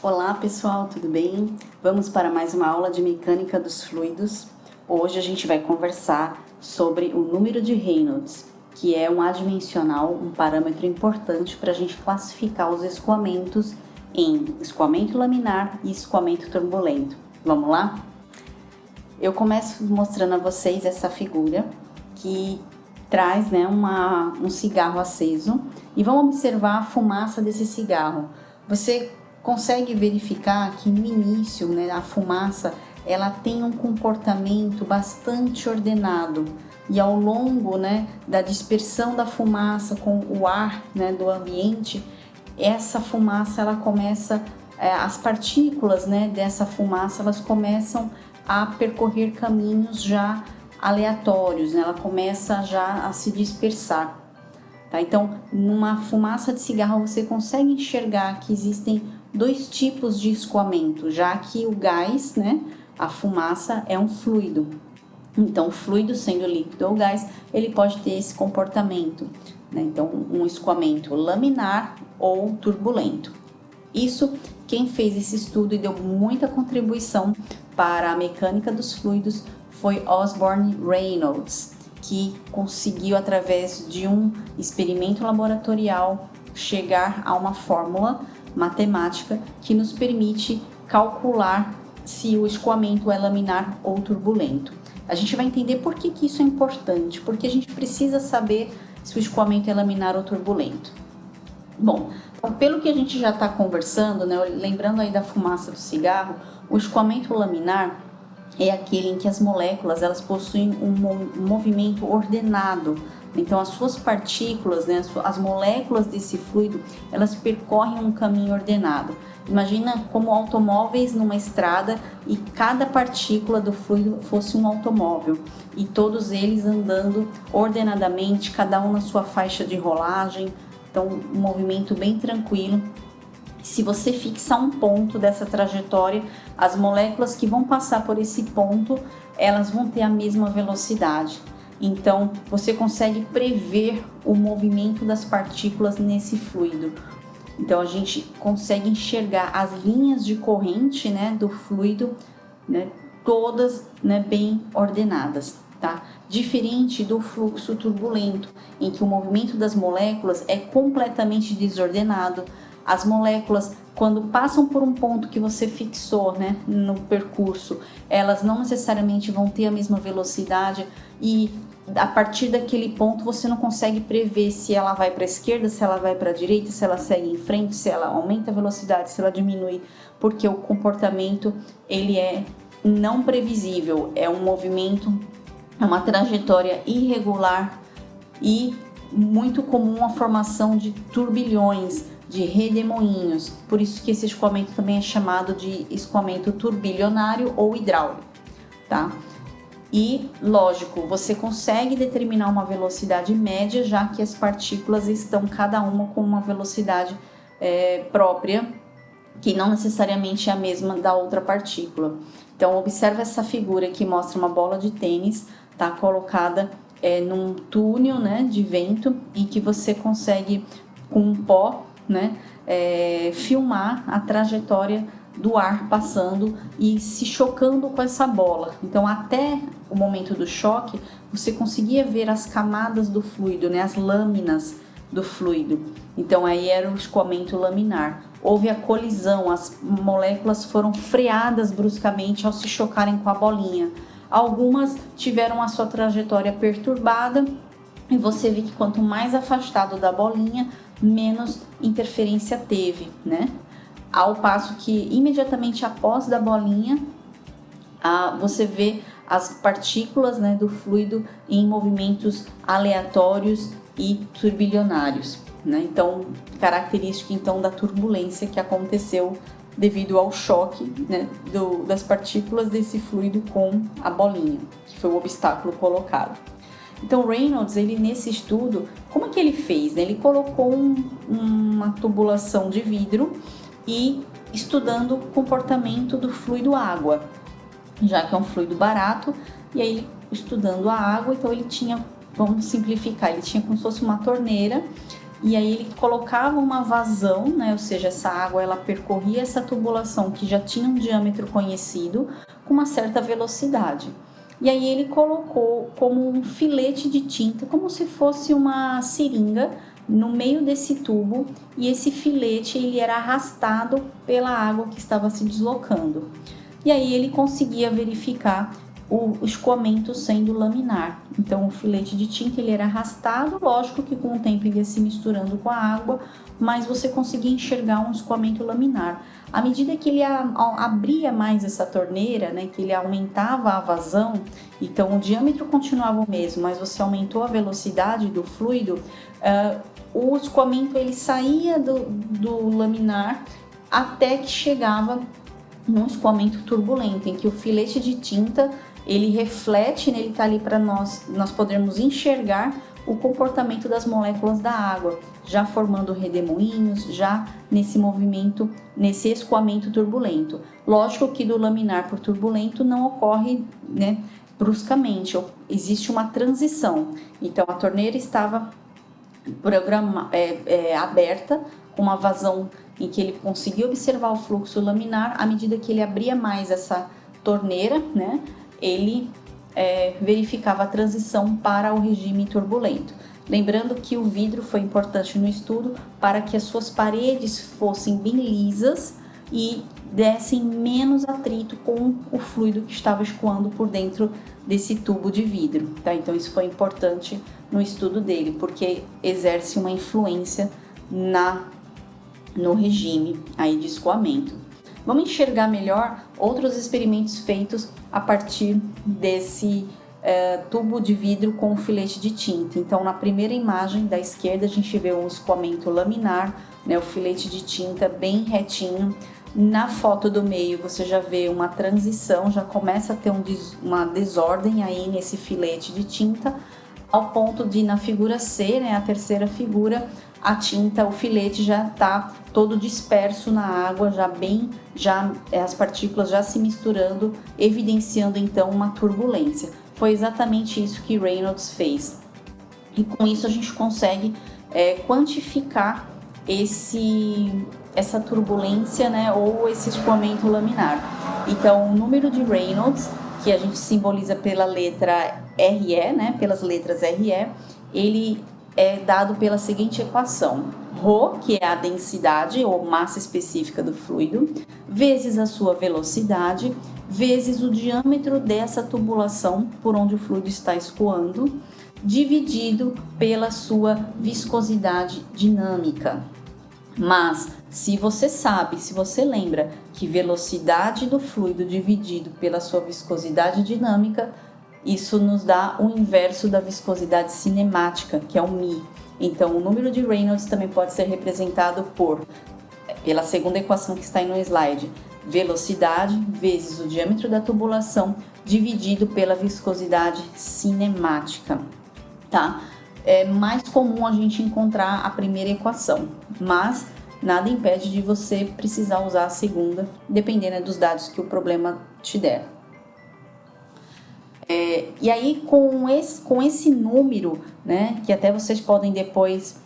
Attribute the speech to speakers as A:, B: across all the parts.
A: Olá pessoal, tudo bem? Vamos para mais uma aula de mecânica dos fluidos. Hoje a gente vai conversar sobre o número de Reynolds, que é um adimensional, um parâmetro importante para a gente classificar os escoamentos em escoamento laminar e escoamento turbulento. Vamos lá? Eu começo mostrando a vocês essa figura que traz um cigarro aceso e vamos observar a fumaça desse cigarro. Você consegue verificar que no início, a fumaça ela tem um comportamento bastante ordenado e ao longo, da dispersão da fumaça com o ar, do ambiente, essa fumaça ela começa, as partículas, dessa fumaça elas começam a percorrer caminhos já aleatórios, ela começa já a se dispersar. Tá? Então, numa fumaça de cigarro você consegue enxergar que existem dois tipos de escoamento, já que o gás, a fumaça é um fluido. Então, o fluido sendo líquido ou gás, ele pode ter esse comportamento. Então, um escoamento laminar ou turbulento. Isso, quem fez esse estudo e deu muita contribuição para a mecânica dos fluidos foi Osborne Reynolds, que conseguiu, através de um experimento laboratorial, chegar a uma fórmula matemática que nos permite calcular se o escoamento é laminar ou turbulento. A gente vai entender por que isso é importante, porque a gente precisa saber se o escoamento é laminar ou turbulento. Bom, então, pelo que a gente já está conversando, lembrando aí da fumaça do cigarro, o escoamento laminar é aquele em que as moléculas elas possuem um movimento ordenado. Então, as suas partículas, as moléculas desse fluido, elas percorrem um caminho ordenado. Imagina como automóveis numa estrada e cada partícula do fluido fosse um automóvel e todos eles andando ordenadamente, cada um na sua faixa de rolagem. Então, um movimento bem tranquilo. Se você fixar um ponto dessa trajetória, as moléculas que vão passar por esse ponto, elas vão ter a mesma velocidade. Então, você consegue prever o movimento das partículas nesse fluido. Então, a gente consegue enxergar as linhas de corrente, do fluido, todas, bem ordenadas, tá? Diferente do fluxo turbulento, em que o movimento das moléculas é completamente desordenado. As moléculas, quando passam por um ponto que você fixou, no percurso, elas não necessariamente vão ter a mesma velocidade e a partir daquele ponto você não consegue prever se ela vai para a esquerda, se ela vai para a direita, se ela segue em frente, se ela aumenta a velocidade, se ela diminui, porque o comportamento ele é não previsível, é um movimento, é uma trajetória irregular e muito comum a formação de turbilhões, de redemoinhos, por isso que esse escoamento também é chamado de escoamento turbilionário ou hidráulico, tá? E, lógico, você consegue determinar uma velocidade média, já que as partículas estão cada uma com uma velocidade própria, que não necessariamente é a mesma da outra partícula. Então, observa essa figura que mostra uma bola de tênis, tá colocada num túnel, de vento, e que você consegue, com um pó, filmar a trajetória do ar passando e se chocando com essa bola. Então, até o momento do choque, você conseguia ver as camadas do fluido, as lâminas do fluido. Então, aí era o escoamento laminar. Houve a colisão, as moléculas foram freadas bruscamente ao se chocarem com a bolinha. Algumas tiveram a sua trajetória perturbada e você vê que quanto mais afastado da bolinha, menos interferência teve, Ao passo que imediatamente após da bolinha, você vê as partículas, do fluido em movimentos aleatórios e turbilionários, Então, característica então da turbulência que aconteceu devido ao choque, das partículas desse fluido com a bolinha, que foi o obstáculo colocado. Então, Reynolds, ele nesse estudo, como é que ele fez? Ele colocou uma tubulação de vidro e estudando o comportamento do fluido água, já que é um fluido barato, e aí estudando a água, então ele tinha, vamos simplificar, ele tinha como se fosse uma torneira e aí ele colocava uma vazão, né? Ou seja, essa água ela percorria essa tubulação que já tinha um diâmetro conhecido com uma certa velocidade. E aí ele colocou como um filete de tinta, como se fosse uma seringa no meio desse tubo, e esse filete ele era arrastado pela água que estava se deslocando. E aí ele conseguia verificar o escoamento sendo laminar. Então o filete de tinta ele era arrastado, lógico que com o tempo ia se misturando com a água, mas você conseguia enxergar um escoamento laminar. À medida que ele abria mais essa torneira, né, que ele aumentava a vazão, então o diâmetro continuava o mesmo, mas você aumentou a velocidade do fluido, o escoamento ele saía do laminar até que chegava num escoamento turbulento, em que o filete de tinta ele reflete, né, ele está ali para nós podermos enxergar o comportamento das moléculas da água, já formando redemoinhos, já nesse movimento, nesse escoamento turbulento. Lógico que do laminar por turbulento não ocorre, né, bruscamente, existe uma transição. Então a torneira estava aberta, com uma vazão em que ele conseguia observar o fluxo laminar. À medida que ele abria mais essa torneira, né, ele verificava a transição para o regime turbulento. Lembrando que o vidro foi importante no estudo para que as suas paredes fossem bem lisas e dessem menos atrito com o fluido que estava escoando por dentro desse tubo de vidro, tá? Então isso foi importante no estudo dele, porque exerce uma influência no regime aí de escoamento. Vamos enxergar melhor outros experimentos feitos a partir desse tubo de vidro com filete de tinta. Então, na primeira imagem da esquerda, a gente vê um escoamento laminar, né, o filete de tinta bem retinho. Na foto do meio, você já vê uma transição, já começa a ter uma desordem aí nesse filete de tinta, ao ponto de, na figura C, né, a terceira figura, a tinta, o filete já está todo disperso na água, as partículas já se misturando, evidenciando então uma turbulência. Foi exatamente isso que Reynolds fez. E com isso a gente consegue quantificar essa turbulência, né, ou esse escoamento laminar. Então, o número de Reynolds, que a gente simboliza pela letra RE, né, pelas letras RE, ele é dado pela seguinte equação: ρ, que é a densidade ou massa específica do fluido, vezes a sua velocidade, vezes o diâmetro dessa tubulação por onde o fluido está escoando, dividido pela sua viscosidade dinâmica. Mas, se você lembra que velocidade do fluido dividido pela sua viscosidade dinâmica, isso nos dá o inverso da viscosidade cinemática, que é o μ. Então, o número de Reynolds também pode ser representado pela segunda equação que está aí no slide: velocidade vezes o diâmetro da tubulação dividido pela viscosidade cinemática, tá? É mais comum a gente encontrar a primeira equação, mas nada impede de você precisar usar a segunda, dependendo dos dados que o problema te der. E aí, com esse número, né, que até vocês podem depois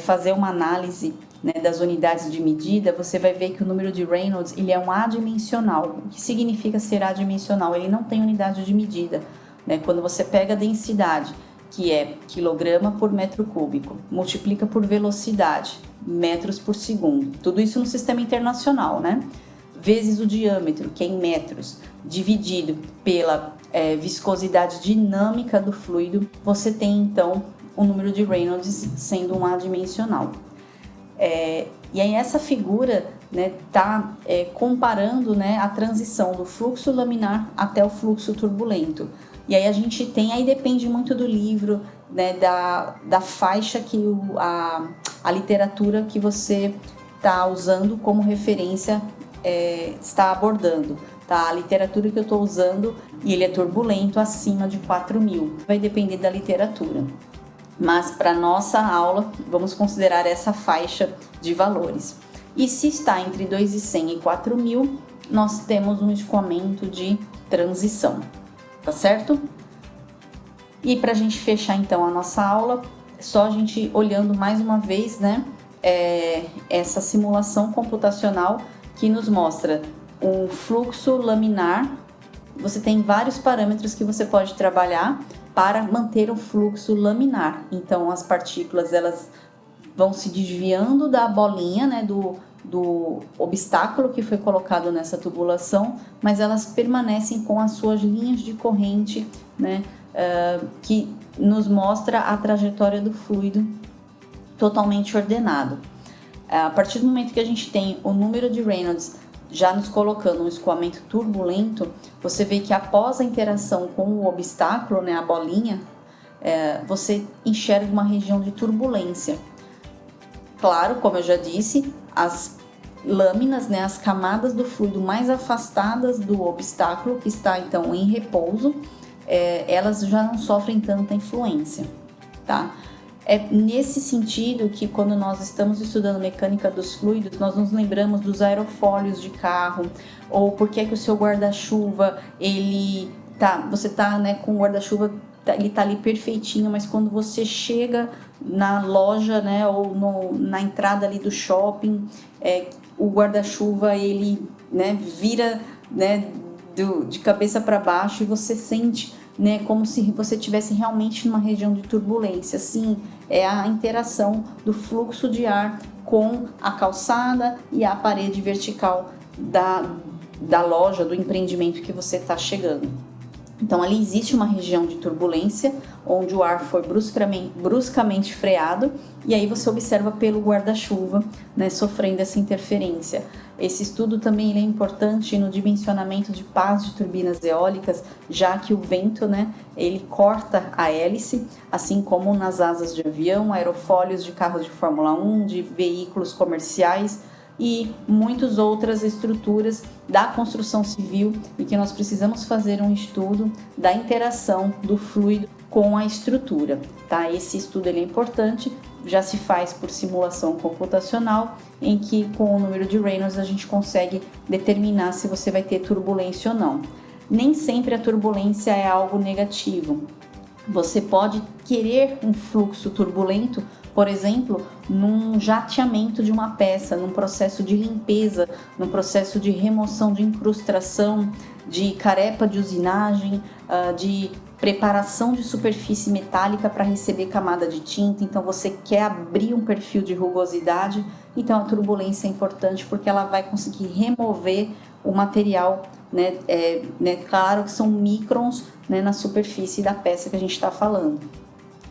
A: fazer uma análise, né, das unidades de medida, você vai ver que o número de Reynolds ele é um adimensional. O que significa ser adimensional? Ele não tem unidade de medida, né? Quando você pega a densidade, que é quilograma por metro cúbico, multiplica por velocidade, metros por segundo, tudo isso no sistema internacional, né? Vezes o diâmetro, que é em metros, dividido pela viscosidade dinâmica do fluido, você tem então o número de Reynolds sendo um adimensional. E aí essa figura, né, tá comparando, né, a transição do fluxo laminar até o fluxo turbulento. E aí a gente tem, aí depende muito do livro, né, da faixa que a literatura que você está usando como referência está abordando. Tá? A literatura que eu estou usando, e ele é turbulento acima de 4.000. Vai depender da literatura. Mas para nossa aula, vamos considerar essa faixa de valores. E se está entre 2.100 e 4.000, nós temos um escoamento de transição. Tá certo? E para a gente fechar então a nossa aula, só a gente olhando mais uma vez, né, essa simulação computacional que nos mostra um fluxo laminar. Você tem vários parâmetros que você pode trabalhar para manter o fluxo laminar. Então, as partículas elas vão se desviando da bolinha, né, do obstáculo que foi colocado nessa tubulação, mas elas permanecem com as suas linhas de corrente, né, que nos mostra a trajetória do fluido totalmente ordenado. A partir do momento que a gente tem o número de Reynolds já nos colocando um escoamento turbulento, você vê que após a interação com o obstáculo, né, a bolinha, você enxerga uma região de turbulência. Claro, como eu já disse, as lâminas, né, as camadas do fluido mais afastadas do obstáculo, que está então em repouso, elas já não sofrem tanta influência, tá? É nesse sentido que quando nós estamos estudando mecânica dos fluidos, nós nos lembramos dos aerofólios de carro, ou por que o seu guarda-chuva, você tá, né, com o guarda-chuva, ele tá ali perfeitinho, mas quando você chega na loja, né, ou na entrada ali do shopping, o guarda-chuva, ele, né, vira, né, de cabeça para baixo e você sente, né, como se você estivesse realmente numa região de turbulência. Assim, é a interação do fluxo de ar com a calçada e a parede vertical da loja, do empreendimento que você está chegando. Então, ali existe uma região de turbulência, onde o ar foi bruscamente freado, e aí você observa pelo guarda-chuva, né, sofrendo essa interferência. Esse estudo também é importante no dimensionamento de pás de turbinas eólicas, já que o vento, né, ele corta a hélice, assim como nas asas de avião, aerofólios de carros de Fórmula 1, de veículos comerciais, e muitas outras estruturas da construção civil, e que nós precisamos fazer um estudo da interação do fluido com a estrutura, tá? Esse estudo ele é importante, já se faz por simulação computacional, em que com o número de Reynolds a gente consegue determinar se você vai ter turbulência ou não. Nem sempre a turbulência é algo negativo. Você pode querer um fluxo turbulento, por exemplo, num jateamento de uma peça, num processo de limpeza, num processo de remoção de incrustação, de carepa de usinagem, de preparação de superfície metálica para receber camada de tinta. Então você quer abrir um perfil de rugosidade, então a turbulência é importante porque ela vai conseguir remover o material, né? Claro que são microns, né, na superfície da peça que a gente está falando,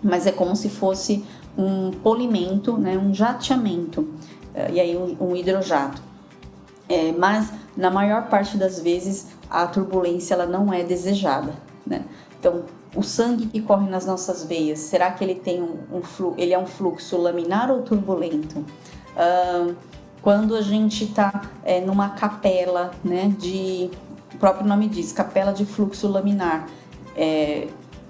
A: mas é como se fosse um polimento, né, um jateamento, e aí um hidrojato. Mas na maior parte das vezes a turbulência ela não é desejada, né? Então, o sangue que corre nas nossas veias, será que ele tem ele é um fluxo laminar ou turbulento? Quando a gente está numa capela, né, o próprio nome diz, capela de fluxo laminar,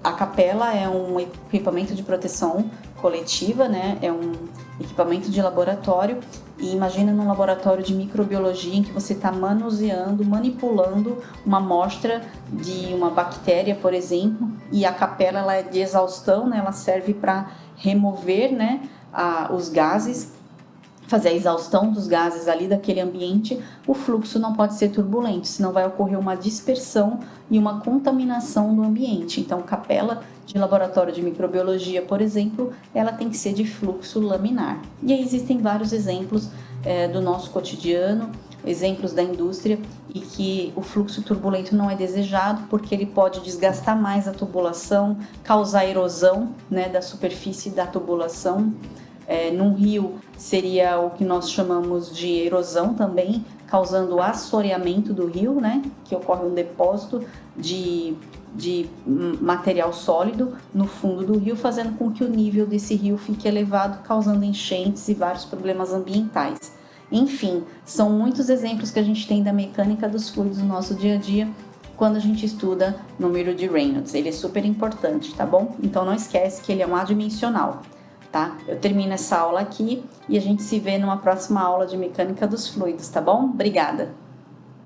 A: a capela é um equipamento de proteção coletiva, né? É um equipamento de laboratório, e imagina num laboratório de microbiologia em que você está manipulando uma amostra de uma bactéria, por exemplo, e a capela ela é de exaustão, né? Ela serve para remover, né, os gases, fazer a exaustão dos gases ali daquele ambiente. O fluxo não pode ser turbulento, senão vai ocorrer uma dispersão e uma contaminação do ambiente. Então, capela de laboratório de microbiologia, por exemplo, ela tem que ser de fluxo laminar. E aí existem vários exemplos do nosso cotidiano, exemplos da indústria, e que o fluxo turbulento não é desejado porque ele pode desgastar mais a tubulação, causar erosão, né, da superfície da tubulação. Num rio seria o que nós chamamos de erosão também, causando assoreamento do rio, né, que ocorre um depósito de material sólido no fundo do rio, fazendo com que o nível desse rio fique elevado, causando enchentes e vários problemas ambientais. Enfim, são muitos exemplos que a gente tem da mecânica dos fluidos no nosso dia a dia quando a gente estuda número de Reynolds. Ele é super importante, tá bom? Então não esquece que ele é um adimensional, tá? Eu termino essa aula aqui e a gente se vê numa próxima aula de mecânica dos fluidos, tá bom? Obrigada!